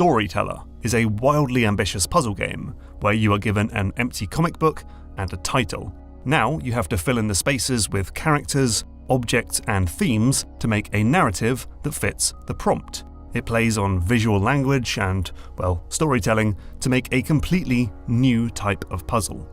Storyteller is a wildly ambitious puzzle game where you are given an empty comic book and a title. Now you have to fill in the spaces with characters, objects, and themes to make a narrative that fits the prompt. It plays on visual language and, well, storytelling to make a completely new type of puzzle.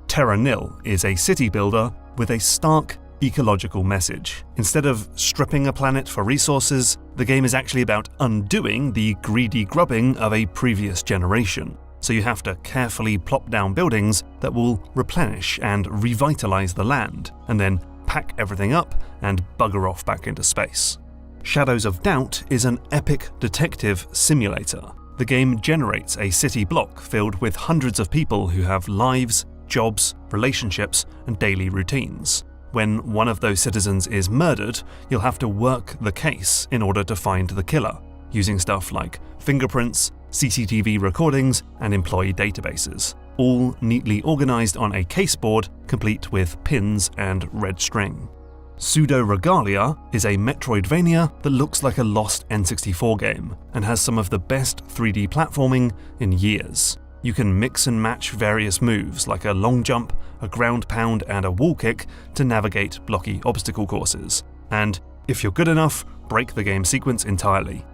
Terra Nil is a city builder with a stark ecological message. Instead of stripping a planet for resources, the game is actually about undoing the greedy grubbing of a previous generation. So you have to carefully plop down buildings that will replenish and revitalize the land, and then pack everything up and bugger off back into space. Shadows of Doubt is an epic detective simulator. The game generates a city block filled with hundreds of people who have lives, jobs, relationships, and daily routines. When one of those citizens is murdered, you'll have to work the case in order to find the killer, using stuff like fingerprints, CCTV recordings, and employee databases, all neatly organized on a case board complete with pins and red string. Pseudoregalia is a Metroidvania that looks like a lost N64 game and has some of the best 3D platforming in years. You can mix and match various moves like a long jump, a ground pound, and a wall kick to navigate blocky obstacle courses, and, if you're good enough, break the game sequence entirely.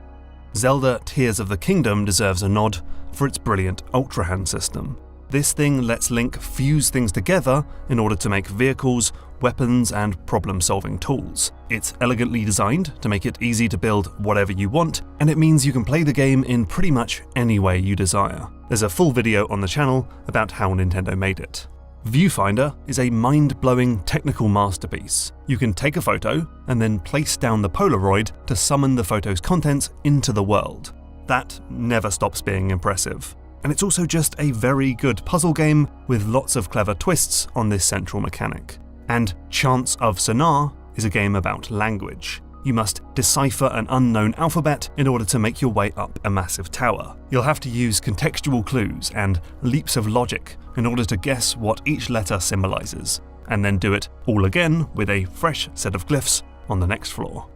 Zelda Tears of the Kingdom deserves a nod for its brilliant Ultra Hand system. This thing lets Link fuse things together in order to make vehicles, weapons, and problem-solving tools. It's elegantly designed to make it easy to build whatever you want, and it means you can play the game in pretty much any way you desire. There's a full video on the channel about how Nintendo made it. Viewfinder is a mind-blowing technical masterpiece. You can take a photo and then place down the Polaroid to summon the photo's contents into the world. That never stops being impressive. And it's also just a very good puzzle game with lots of clever twists on this central mechanic. And Chants of Sennaar is a game about language. You must decipher an unknown alphabet in order to make your way up a massive tower. You'll have to use contextual clues and leaps of logic in order to guess what each letter symbolizes, and then do it all again with a fresh set of glyphs on the next floor.